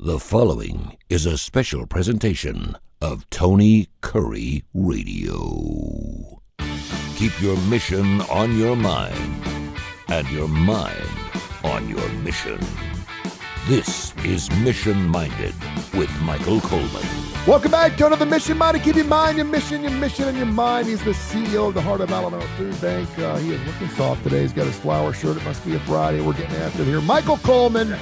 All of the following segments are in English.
The following is a special presentation of Tony Curry Radio. Keep your mission on your mind and your mind on your mission. This is Mission Minded with Michael Coleman. Welcome back to another Mission Minded. Keep your mind, your mission, and your mind. He's the CEO of the Heart of Alabama Food Bank. He is looking soft today. He's got his flower shirt. It must be a Friday. We're getting after it here. Michael Coleman.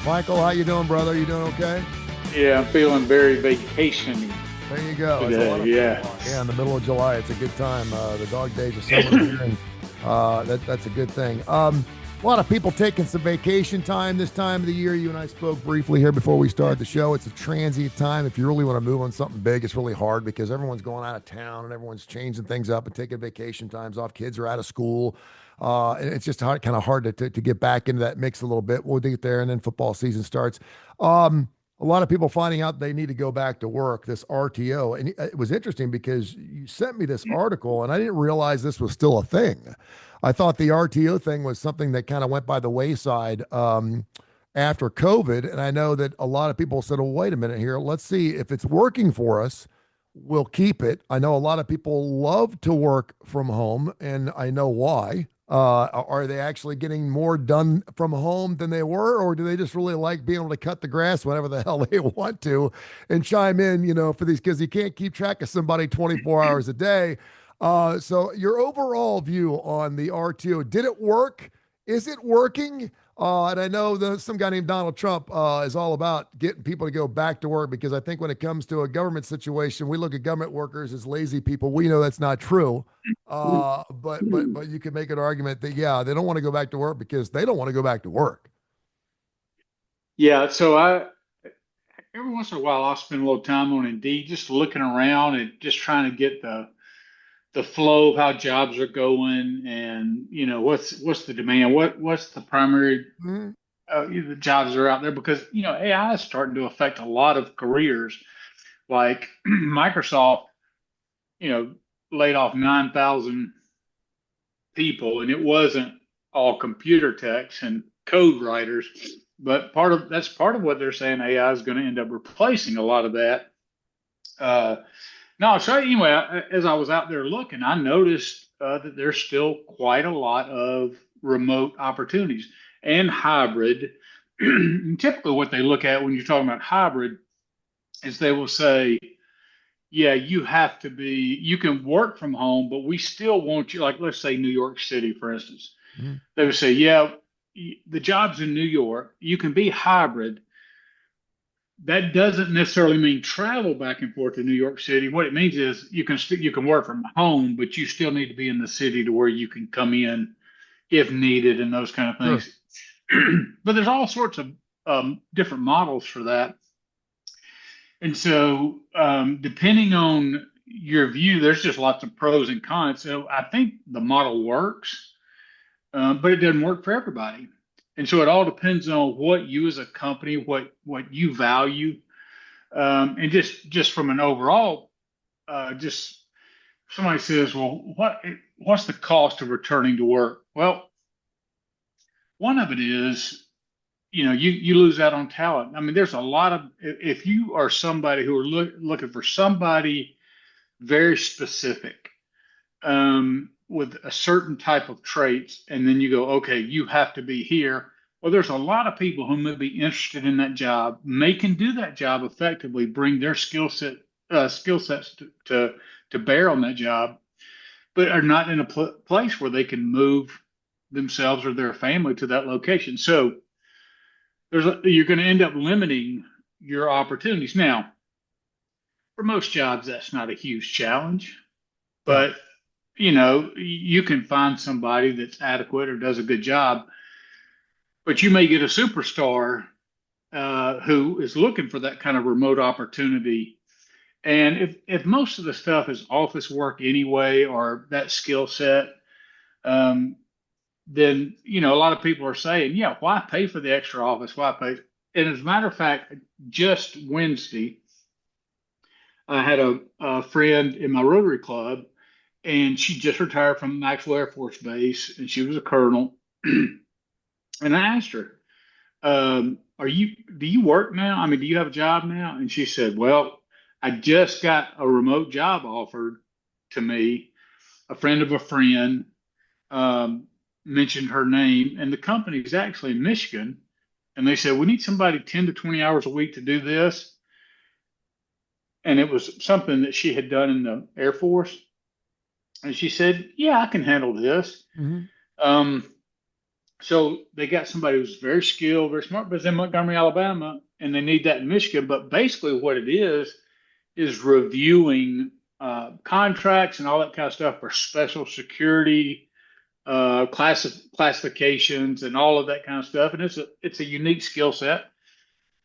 Michael, how you doing, brother? You doing okay? Yeah, I'm feeling very vacation-y. There you go. Yeah, in the middle of July. It's a good time. The dog days are summer here, and that's a good thing. A lot of people taking some vacation time this time of the year. You and I spoke briefly here before we started the show. It's a transient time. If you really want to move on something big, it's really hard because everyone's going out of town and everyone's changing things up and taking vacation times off. Kids are out of school. And it's just kind of hard to get back into that mix a little bit. We'll get there, and then football season starts. A lot of people finding out they need to go back to work, this RTO. And it was interesting because you sent me this article, and I didn't realize this was still a thing. I thought the RTO thing was something that kind of went by the wayside after COVID. And I know that a lot of people said, well, wait a minute here. Let's see if it's working for us. We'll keep it. I know a lot of people love to work from home, and I know why. Are they actually getting more done from home than they were, or do they just really like being able to cut the grass whenever the hell they want to and chime in, for these, because you can't keep track of somebody 24 hours a day. So your overall view on the RTO, did it work? Is it working? And I know some guy named Donald Trump is all about getting people to go back to work, because I think when it comes to a government situation, we look at government workers as lazy people. We know that's not true. But you can make an argument that, yeah, they don't want to go back to work because they don't want to go back to work. Yeah. So every once in a while, I'll spend a little time on Indeed, just looking around and just trying to get the flow of how jobs are going, and what's the demand, what's the primary the jobs that are out there, because AI is starting to affect a lot of careers. Like Microsoft, laid off 9,000 people, and it wasn't all computer techs and code writers, but that's part of what they're saying. AI is going to end up replacing a lot of that. No, so anyway, as I was out there looking, I noticed that there's still quite a lot of remote opportunities and hybrid. And typically what they look at when you're talking about hybrid is they will say, yeah, you can work from home, but we still want you, like, let's say New York City, for instance. Mm-hmm. They would say, yeah, the jobs in New York, you can be hybrid. That doesn't necessarily mean travel back and forth to New York City. What it means is you can work from home, but you still need to be in the city to where you can come in if needed and those kind of things. Sure. But there's all sorts of different models for that. And so depending on your view, there's just lots of pros and cons. So I think the model works, but it doesn't work for everybody. And so it all depends on what you as a company, what you value, and just from an overall, just somebody says, well, what's the cost of returning to work? Well, one of it is, you lose out on talent. I mean, there's a lot of, if you are somebody who are looking for somebody very specific, with a certain type of traits, and then you go, okay, you have to be here. Well, there's a lot of people who may be interested in that job, can do that job effectively, bring their skill sets to bear on that job, but are not in a place where they can move themselves or their family to that location. So you're going to end up limiting your opportunities. Now, for most jobs, that's not a huge challenge, but you can find somebody that's adequate or does a good job, but you may get a superstar who is looking for that kind of remote opportunity. And if most of the stuff is office work anyway, or that skill set, then, a lot of people are saying, yeah, why pay for the extra office? Why pay? And as a matter of fact, just Wednesday, I had a friend in my Rotary Club, and she just retired from Maxwell Air Force Base, and she was a colonel. And I asked her, do you work now? I mean, do you have a job now? And she said, well, I just got a remote job offered to me. A friend of a friend um, mentioned her name, and the company is actually in Michigan. And they said, we need somebody 10 to 20 hours a week to do this. And it was something that she had done in the Air Force. And she said, yeah, I can handle this. Mhm. Um, so they got somebody who's very skilled, very smart, but it's in Montgomery, Alabama, and they need that in Michigan. But basically, what it is reviewing contracts and all that kind of stuff for special security classifications and all of that kind of stuff. And it's a unique skill set,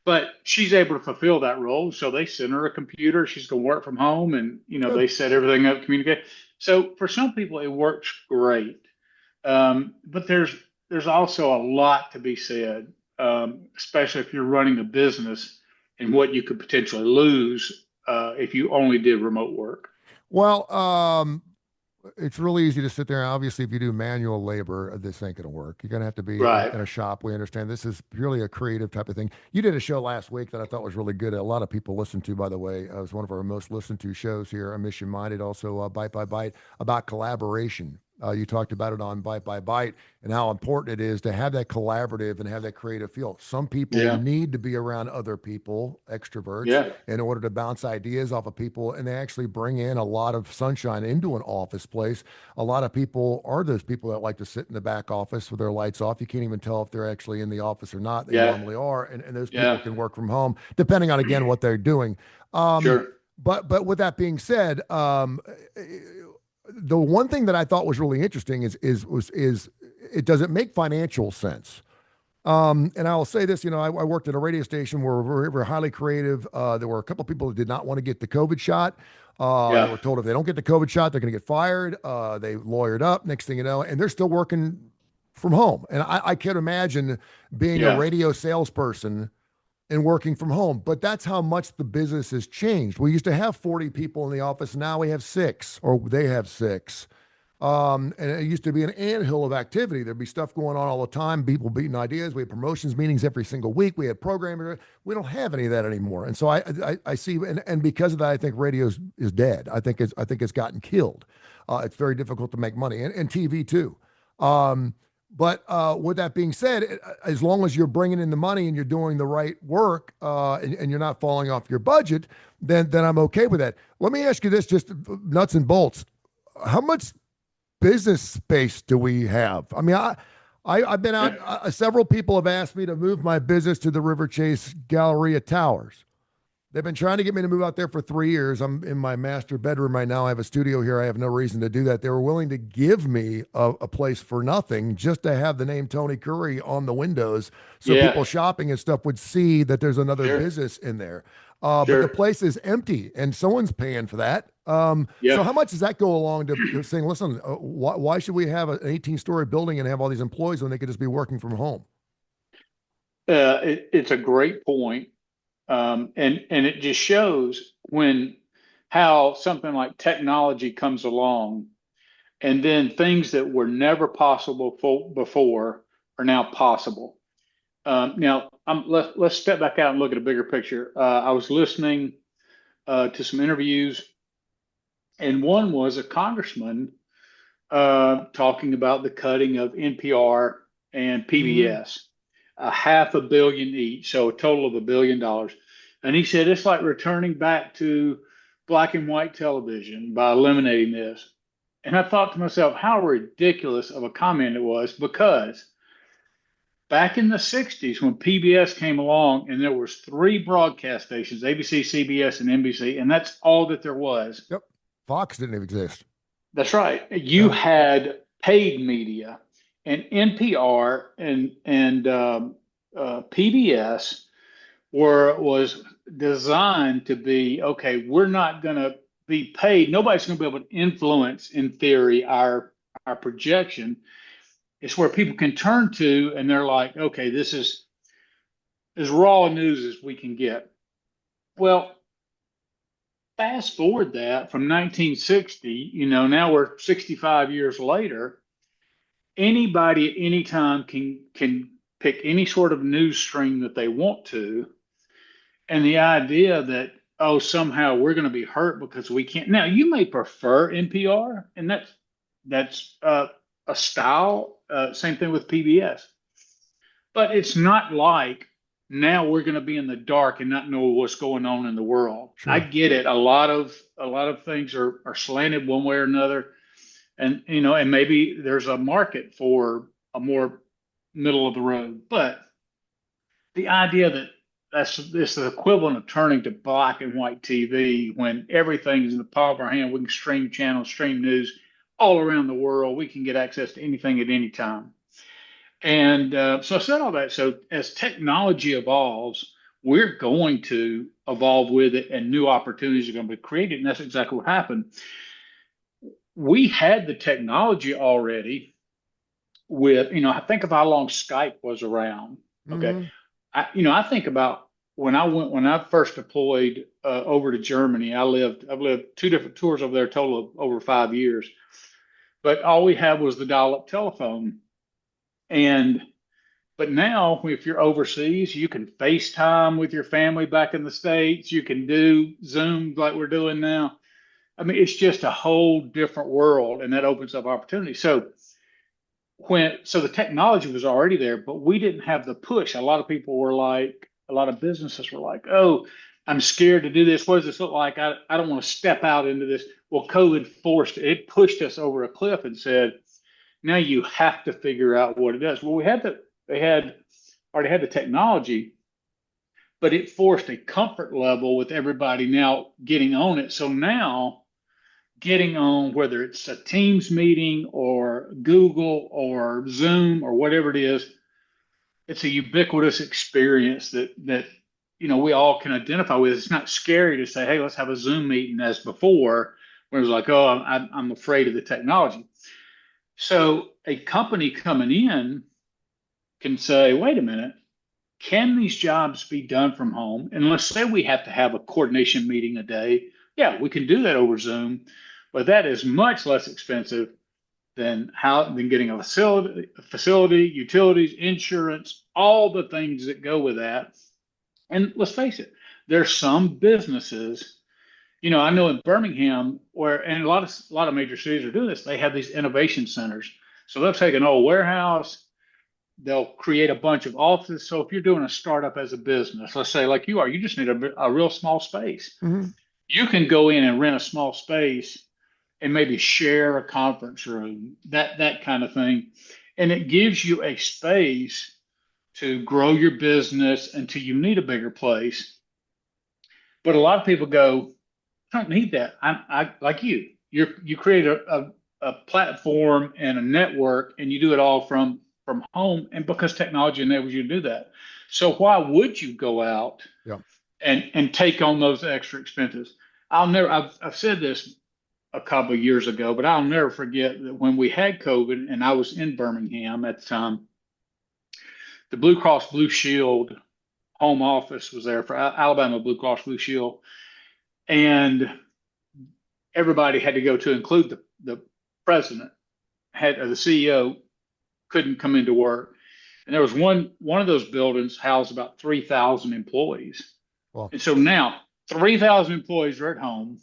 but she's able to fulfill that role. So they send her a computer. She's going to work from home, and Good. they set everything up, communicate. So for some people, it works great. But there's also a lot to be said, especially if you're running a business and what you could potentially lose if you only did remote work. Well, it's really easy to sit there. Obviously, if you do manual labor, this ain't going to work. You're going to have to be Right. in a shop. We understand this is purely a creative type of thing. You did a show last week that I thought was really good. A lot of people listened to, by the way. It was one of our most listened to shows here on Mission Minded, also Bite by Bite, about collaboration. You talked about it on Bite by Bite and how important it is to have that collaborative and have that creative feel. Some people Yeah. need to be around other people, extroverts, Yeah. in order to bounce ideas off of people, and they actually bring in a lot of sunshine into an office place. A lot of people are those people that like to sit in the back office with their lights off. You can't even tell if they're actually in the office or not. They Yeah. normally are, and those people Yeah. can work from home depending on, again, what they're doing. Um, Sure. but with that being said, the one thing that I thought was really interesting is it does it make financial sense? And I will say this, I worked at a radio station where we're highly creative. There were a couple of people that did not want to get the COVID shot. They Yeah. were told if they don't get the COVID shot, they're going to get fired. They lawyered up. Next thing you know, and they're still working from home. And I can't imagine being a Yeah. radio salesperson and working from home. But that's how much the business has changed. We used to have 40 people in the office. Now we have six, or they have six. And it used to be an anthill of activity. There'd be stuff going on all the time, people beating ideas. We had promotions meetings every single week. We had programming. We don't have any of that anymore. And so I see, and because of that, I think radio is dead. I think it's gotten killed. It's very difficult to make money, and TV too. But with that being said, as long as you're bringing in the money and you're doing the right work, and you're not falling off your budget, then I'm okay with that. Let me ask you this, just nuts and bolts. How much business space do we have? I mean, I've been out. Several people have asked me to move my business to the River Chase Galleria Towers. They've been trying to get me to move out there for 3 years. I'm in my master bedroom right now. I have a studio here. I have no reason to do that. They were willing to give me a place for nothing just to have the name Tony Curry on the windows so Yeah. people shopping and stuff would see that there's another Sure. business in there. But Sure. the place is empty and someone's paying for that. Yeah. So how much does that go along to saying, listen, why should we have an 18-story building and have all these employees when they could just be working from home? It's a great point. And it just shows how something like technology comes along, and then things that were never possible before are now possible. Now, let's step back out and look at a bigger picture. I was listening to some interviews, and one was a congressman talking about the cutting of NPR and PBS, $500 million each, so a total of $1 billion. And he said it's like returning back to black and white television by eliminating this. And I thought to myself, how ridiculous of a comment it was, because back in the 60s when PBS came along and there was 3 broadcast stations, ABC, CBS, and NBC, and that's all that there was. Yep. Fox didn't exist. That's right. You had paid media, and NPR and PBS was designed to be, okay, we're not going to be paid. Nobody's going to be able to influence, in theory, our projection. It's where people can turn to, and they're like, okay, this is as raw news as we can get. Well, fast forward that from 1960, now we're 65 years later. Anybody at any time can pick any sort of news stream that they want to. And the idea that, oh, somehow we're going to be hurt because we can't. Now, you may prefer NPR, and that's a style. Same thing with PBS. But it's not like now we're going to be in the dark and not know what's going on in the world. Sure. I get it. A lot of things are slanted one way or another, and and maybe there's a market for a more middle of the road. But the idea that it's the equivalent of turning to black and white TV when everything is in the palm of our hand. We can stream channels, stream news all around the world. We can get access to anything at any time. And so I said all that. So as technology evolves, we're going to evolve with it, and new opportunities are going to be created. And that's exactly what happened. We had the technology already with, I think of how long Skype was around. Okay. Mm-hmm. I think about when I first deployed over to Germany. I've lived 2 different tours over there, a total of over 5 years. But all we had was the dial-up telephone. But now, if you're overseas, you can FaceTime with your family back in the States. You can do Zoom like we're doing now. I mean, it's just a whole different world, and that opens up opportunities. So the technology was already there, but we didn't have the push. A lot of businesses were like, oh, I'm scared to do this. What does this look like? I don't want to step out into this. Well, COVID pushed us over a cliff and said, now you have to figure out what it does. Well, they already had the technology, but it forced a comfort level with everybody now getting on it. So now getting on, whether it's a Teams meeting or Google or Zoom or whatever it is, it's a ubiquitous experience that we all can identify with. It's not scary to say, hey, let's have a Zoom meeting as before, where it was like, oh, I'm afraid of the technology. So a company coming in can say, wait a minute, can these jobs be done from home? And let's say we have to have a coordination meeting a day. Yeah, we can do that over Zoom, but that is much less expensive than getting a facility, utilities, insurance, all the things that go with that. And let's face it, there's some businesses, I know in Birmingham, and a lot of major cities are doing this, they have these innovation centers. So they'll take an old warehouse, they'll create a bunch of offices. So if you're doing a startup as a business, let's say like you are, you just need a real small space. Mm-hmm. You can go in and rent a small space and maybe share a conference room, that kind of thing. And it gives you a space to grow your business until you need a bigger place. But a lot of people go, I don't need that. I like you create a platform and a network, and you do it all from home, and because technology enables you to do that. So why would you go out and take on those extra expenses? I've said this a couple of years ago, but I'll never forget that when we had COVID and I was in Birmingham at the time, the Blue Cross Blue Shield home office was there for Alabama Blue Cross Blue Shield. And everybody had to go to include the president, the CEO couldn't come into work. And there was one of those buildings housed about 3,000 employees. Wow. And so now 3,000 employees are at home.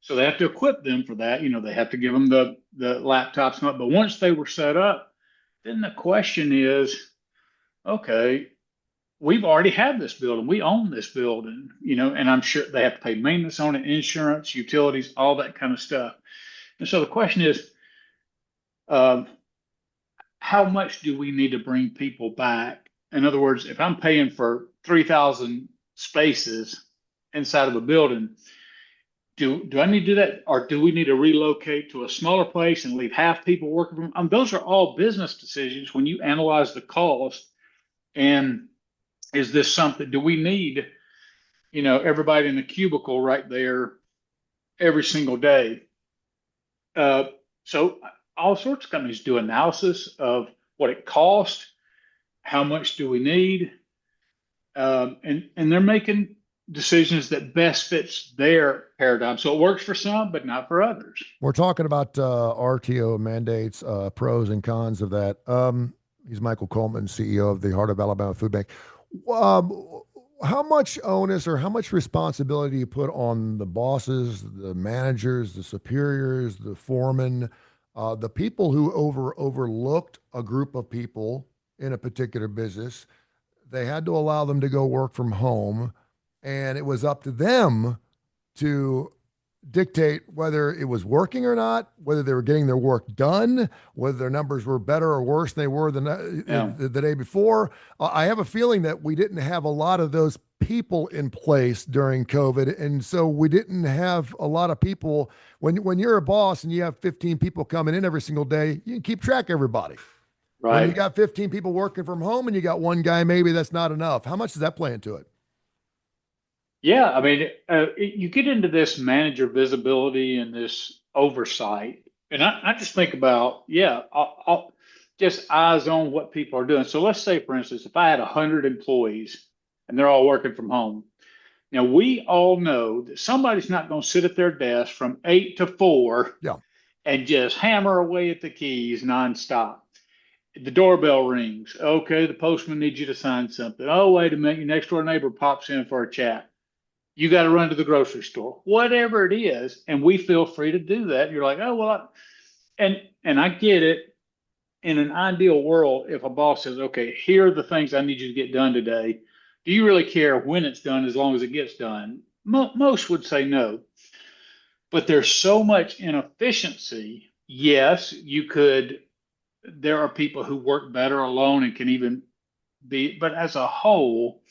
So they have to equip them for that. They have to give them the laptops. But once they were set up, then the question is, okay, we've already had this building. We own this building, and I'm sure they have to pay maintenance on it, insurance, utilities, all that kind of stuff. And so the question is, how much do we need to bring people back? In other words, if I'm paying for 3,000 spaces inside of a building, do I need to do that? Or do we need to relocate to a smaller place and leave half people working from? Those are all business decisions when you analyze the cost. And is this something, do we need, everybody in the cubicle right there every single day? So all sorts of companies do analysis of what it costs, how much do we need, and they're making decisions that best fits their paradigm. So it works for some, but not for others. We're talking about RTO mandates, pros and cons of that. He's Michael Coleman, CEO of the Heart of Alabama Food Bank. Um, how much onus or how much responsibility do you put on the bosses, the managers, the superiors, the foremen, the people who overlooked a group of people in a particular business? They had to allow them to go work from home, and it was up to them to dictate whether it was working or not, whether they were getting their work done, whether their numbers were better or worse than they were Yeah. the day before. I have a feeling that we didn't have a lot of those people in place during COVID, and so we didn't have a lot of people. When you're a boss and you have 15 people coming in every single day, you can keep track of everybody. When you Right. got 15 people working from home and you got one guy, maybe that's not enough. How much does that play into it? Yeah, I mean, you get into this manager visibility and this oversight, and I just think about, yeah, I'll just eyes on what people are doing. So let's say, for instance, if I had 100 employees and they're all working from home, now we all know that somebody's not going to sit at their desk from 8 to 4 Yeah. and just hammer away at the keys nonstop. The doorbell rings. Okay, the postman needs you to sign something. Oh, wait a minute, your next door neighbor pops in for a chat. You got to run to the grocery store, whatever it is, and we feel free to do that. You're like, oh well, and I get it. In an ideal world, if a boss says, okay, here are the things I need you to get done today, do you really care when it's done as long as it gets done? Most would say no, but there's so much inefficiency. Yes, you could. There are people who work better alone and can even be, but as a whole,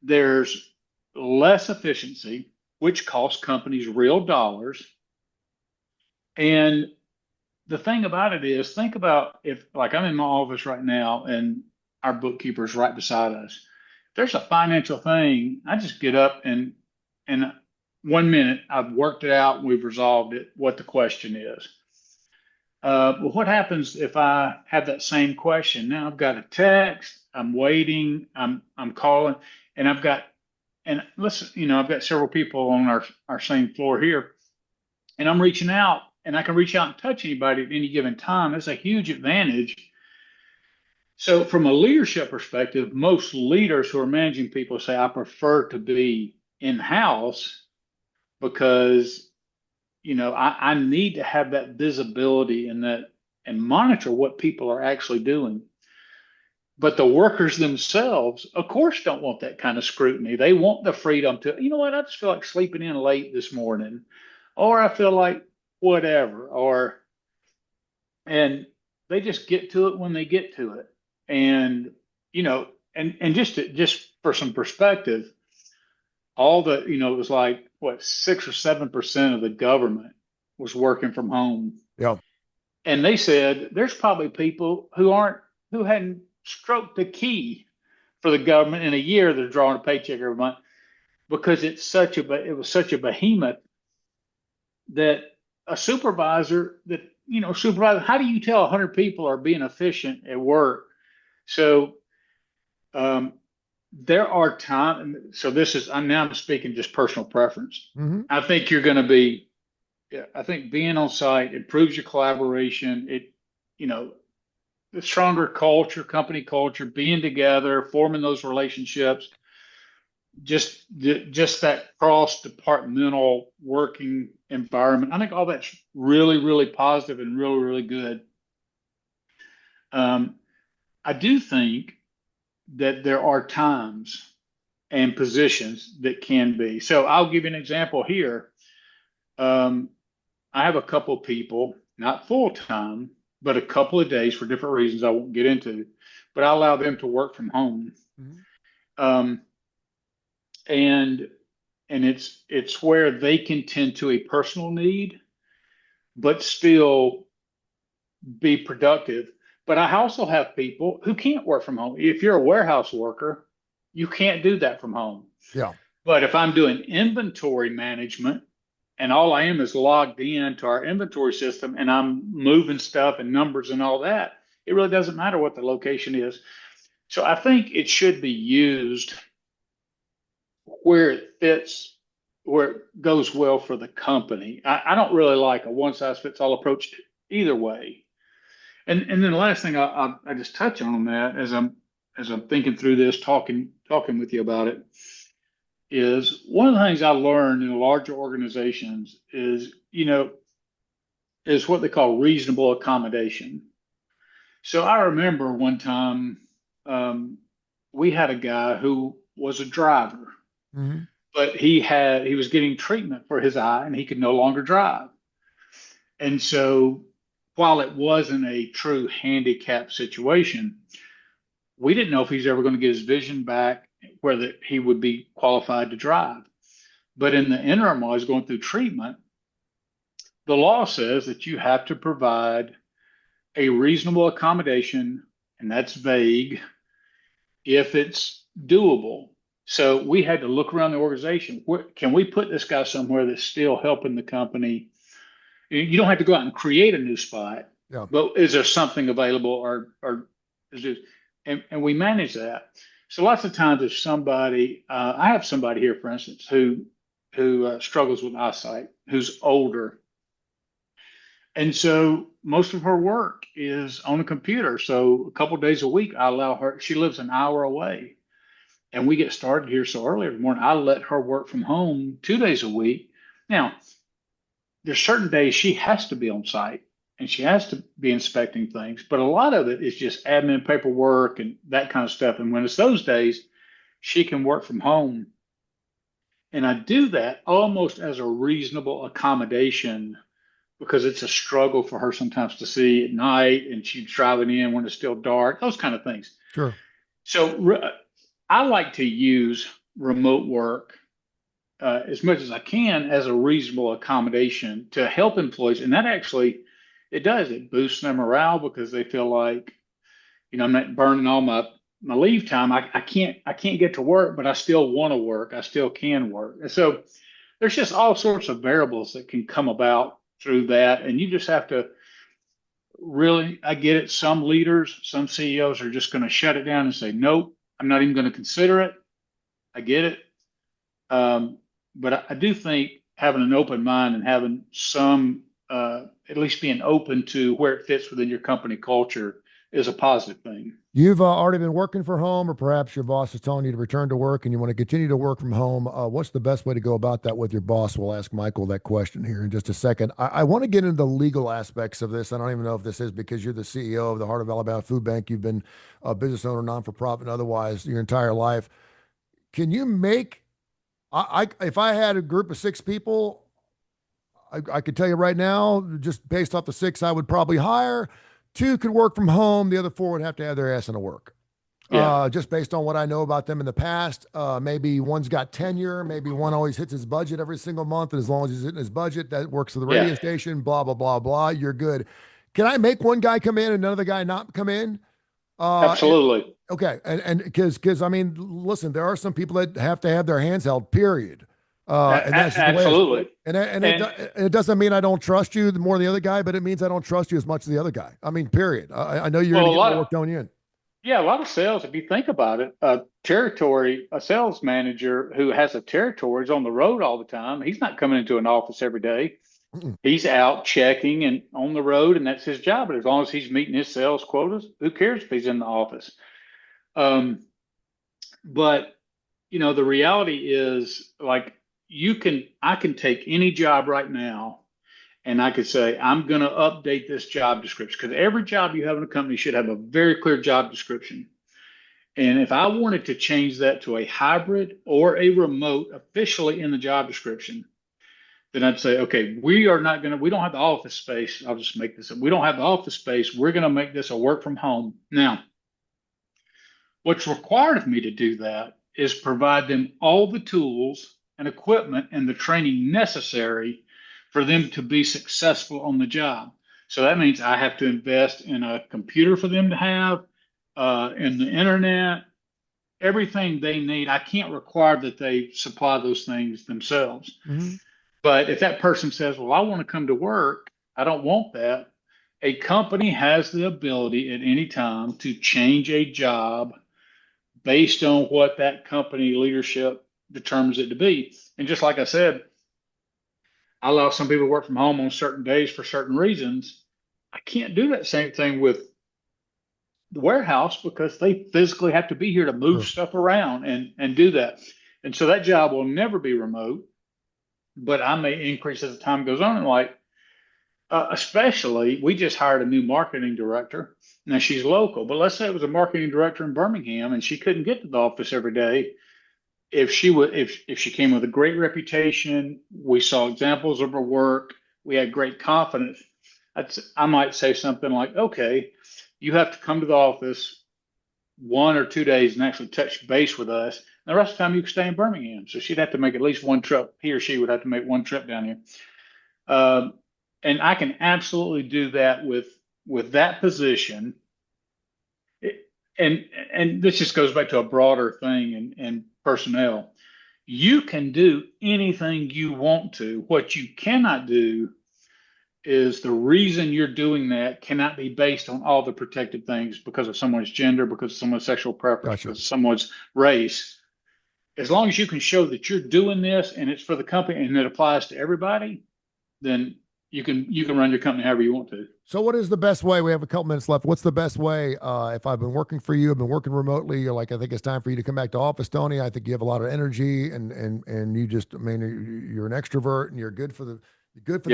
there's less efficiency, which costs companies real dollars. And the thing about it is, think about if, like, I'm in my office right now and our bookkeeper's right beside us. If there's a financial thing, I just get up and 1 minute I've worked it out and we've resolved it, what the question is. Well, what happens if I have that same question? Now I've got a text, I'm waiting, I'm calling, and listen, I've got several people on our same floor here, and I'm reaching out, and I can reach out and touch anybody at any given time. That's a huge advantage. So, from a leadership perspective, most leaders who are managing people say, I prefer to be in house because I need to have that visibility and monitor what people are actually doing. But the workers themselves, of course, don't want that kind of scrutiny. They want the freedom to, you know what, I just feel like sleeping in late this morning, or I feel like whatever, and they just get to it when they get to it. And, and just for some perspective, it was like, what, 6 or 7% of the government was working from home. Yeah. And they said there's probably people who hadn't stroked a key for the government in a year. They're drawing a paycheck every month because it was such a behemoth that a supervisor how do you tell 100 people are being efficient at work? So there are times. So I'm speaking just personal preference. Mm-hmm. I think I think being on site improves your collaboration. The stronger culture, company culture, being together, forming those relationships, just that cross-departmental working environment. I think all that's really, really positive and really, really good. I do think that there are times and positions that can be. So I'll give you an example here. I have a couple of people, not full time, but a couple of days for different reasons I won't get into, but I allow them to work from home. Mm-hmm. And it's where they can tend to a personal need, but still be productive. But I also have people who can't work from home. If you're a warehouse worker, you can't do that from home. Yeah. But if I'm doing inventory management and all I am is logged in to our inventory system and I'm moving stuff and numbers and all that, it really doesn't matter what the location is. So I think it should be used where it fits, where it goes well for the company. I don't really like a one size fits all approach either way. And then the last thing I just touch on that as I'm thinking through this, talking with you about it, is one of the things I learned in larger organizations is, is what they call reasonable accommodation. So I remember one time we had a guy who was a driver, Mm-hmm. but he was getting treatment for his eye and he could no longer drive. And so while it wasn't a true handicap situation, we didn't know if he's ever going to get his vision back, whether he would be qualified to drive. But in the interim, while he's going through treatment, the law says that you have to provide a reasonable accommodation, and that's vague, if it's doable. So we had to look around the organization. Can we put this guy somewhere that's still helping the company? You don't have to go out and create a new spot, Yeah. but is there something available, or is it? And we manage that. So lots of times, if somebody, I have somebody here, for instance, who struggles with eyesight, who's older, and so most of her work is on a computer. So a couple of days a week, I allow her. She lives an hour away, and we get started here so early every morning. I let her work from home 2 days a week. Now, there's certain days she has to be on site and she has to be inspecting things, but a lot of it is just admin paperwork and that kind of stuff. And when it's those days, she can work from home. And I do that almost as a reasonable accommodation because it's a struggle for her sometimes to see at night, and she's driving in when it's still dark, those kind of things. Sure. So I like to use remote work as much as I can as a reasonable accommodation to help employees. And that actually, it boosts their morale because they feel like, I'm not burning all my leave time. I can't get to work, but I still want to work. I still can work. And so there's just all sorts of variables that can come about through that. And you just have to really, I get it. Some leaders, some CEOs are just going to shut it down and say, nope, I'm not even going to consider it. I get it. But I do think having an open mind and having some, at least being open to where it fits within your company culture is a positive thing. You've already been working from home, or perhaps your boss is telling you to return to work and you want to continue to work from home. What's the best way to go about that with your boss? We'll ask Michael that question here in just a second. I want to get into the legal aspects of this. I don't even know if this is because you're the CEO of the Heart of Alabama Food Bank. You've been a business owner, non-for-profit, and otherwise your entire life. Can you make, if I had a group of 6 people, I could tell you right now, just based off the 6 I would probably hire, 2 could work from home. The other 4 would have to have their ass in the work. Yeah. Just based on what I know about them in the past. Maybe one's got tenure. Maybe one always hits his budget every single month. And as long as he's hitting his budget, that works for the radio station, blah, blah, blah, blah. You're good. Can I make one guy come in and another guy not come in? Absolutely. Okay. And because I mean, listen, there are some people that have to have their hands held, period. And that's just absolutely. It doesn't mean I don't trust you more than the other guy, but it means I don't trust you as much as the other guy. I mean, period. I know you're going to get more work done in. Yeah, a lot of sales, if you think about it, a sales manager who has a territory is on the road all the time. He's not coming into an office every day. Mm-mm. He's out checking and on the road, and that's his job. But as long as he's meeting his sales quotas, who cares if he's in the office? But the reality is, like, I can take any job right now and I could say, I'm going to update this job description, because every job you have in a company should have a very clear job description. And if I wanted to change that to a hybrid or a remote officially in the job description, then I'd say, okay, we don't have the office space. I'll just make this up. We don't have the office space. We're going to make this a work from home. Now, what's required of me to do that is provide them all the tools and equipment and the training necessary for them to be successful on the job. So that means I have to invest in a computer for them to have, in the internet, everything they need. I can't require that they supply those things themselves. Mm-hmm. But if that person says, well, I want to come to work, I don't want that. A company has the ability at any time to change a job based on what that company leadership determines it to be. And just like I said, I allow some people to work from home on certain days for certain reasons. I can't do that same thing with the warehouse because they physically have to be here to move Sure. stuff around and do that. And so that job will never be remote, but I may increase as the time goes on. And like, especially, we just hired a new marketing director. Now she's local, but let's say it was a marketing director in Birmingham and she couldn't get to the office every day. If she came with a great reputation, we saw examples of her work, we had great confidence. I might say something like, okay, you have to come to the office 1 or 2 days and actually touch base with us. And the rest of the time you can stay in Birmingham. So she'd have to make at least one trip. He or she would have to make one trip down here. And I can absolutely do that with that position. And this just goes back to a broader thing in personnel. You can do anything you want to. What you cannot do is the reason you're doing that cannot be based on all the protected things because of someone's gender, because of someone's sexual preference, Gotcha. because of someone's race. As long as you can show that you're doing this and it's for the company and it applies to everybody, then you can run your company however you want to. So what is the best way? We have a couple minutes left. What's the best way? If I've been working for you, I've been working remotely, you're like, I think it's time for you to come back to office, Tony. I think you have a lot of energy and you just, I mean, you're an extrovert and you're good for the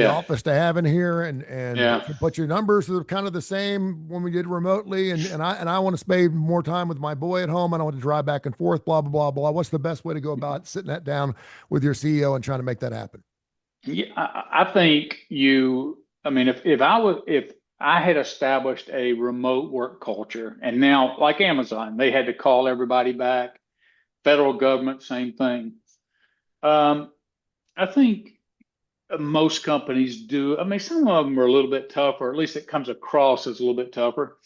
office to have in here. And but your numbers are kind of the same when we did remotely. And I want to spend more time with my boy at home. I don't want to drive back and forth, blah, blah, blah, blah. What's the best way to go about sitting that down with your CEO and trying to make that happen? Yeah, I think if I had established a remote work culture, and now like Amazon, they had to call everybody back, federal government, same thing. I think most companies do. I mean, some of them are a little bit tougher, at least it comes across as a little bit tougher.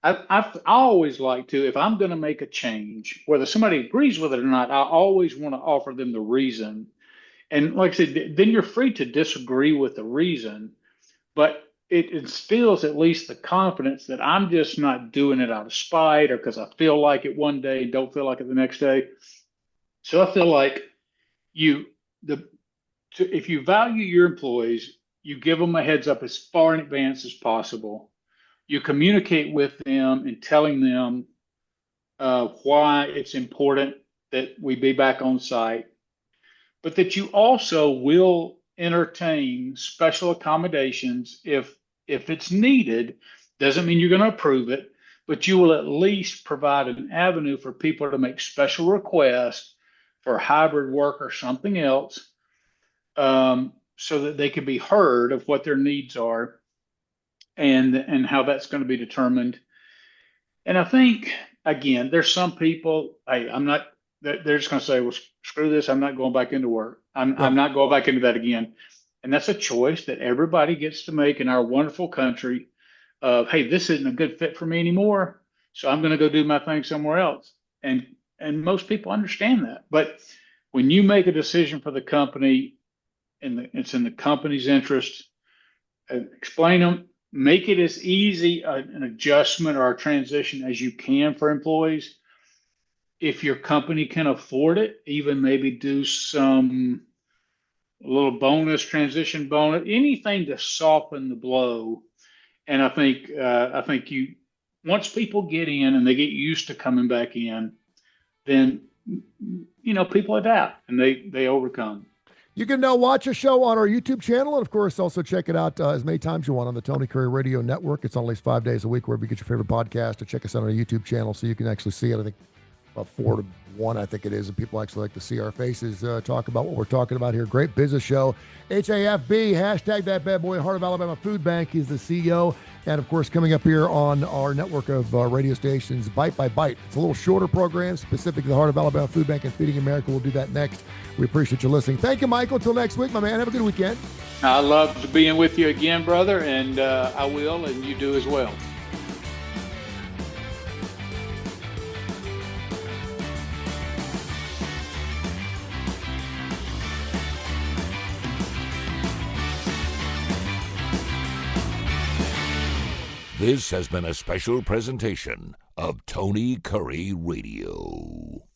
I always like to, if I'm going to make a change, whether somebody agrees with it or not, I always want to offer them the reason. And like I said, then you're free to disagree with the reason, but it instills at least the confidence that I'm just not doing it out of spite or because I feel like it one day and don't feel like it the next day. So I feel like if you value your employees, you give them a heads up as far in advance as possible. You communicate with them and telling them why it's important that we be back on site, but that you also will entertain special accommodations if it's needed. Doesn't mean you're going to approve it, but you will at least provide an avenue for people to make special requests for hybrid work or something else, so that they can be heard of what their needs are and how that's going to be determined. And I think, again, there's some people, they're just going to say, well, screw this, I'm not going back into work. I'm not going back into that again. And that's a choice that everybody gets to make in our wonderful country of, hey, this isn't a good fit for me anymore, so I'm going to go do my thing somewhere else. And most people understand that. But when you make a decision for the company and it's in the company's interest, explain them, make it as easy an adjustment or a transition as you can for employees. If your company can afford it, even maybe do some little transition bonus, anything to soften the blow. And I think once people get in and they get used to coming back in, then people adapt and they overcome. You can now watch a show on our YouTube channel, and of course, also check it out as many times you want on the Tony Curry Radio Network. It's on at least 5 days a week wherever you get your favorite podcast. Or check us out on our YouTube channel so you can actually see it. I think about 4 to 1, I think it is, and people actually like to see our faces talk about what we're talking about here. Great business show. HAFB, hashtag that bad boy, Heart of Alabama Food Bank. He's the CEO. And of course, coming up here on our network of radio stations, Bite by Bite. It's a little shorter program specific to the Heart of Alabama Food Bank and Feeding America. We'll do that next. We appreciate you listening. Thank you, Michael. Until next week, my man. Have a good weekend. I love being with you again, brother, and I will, and you do as well. This has been a special presentation of Tony Curry Radio.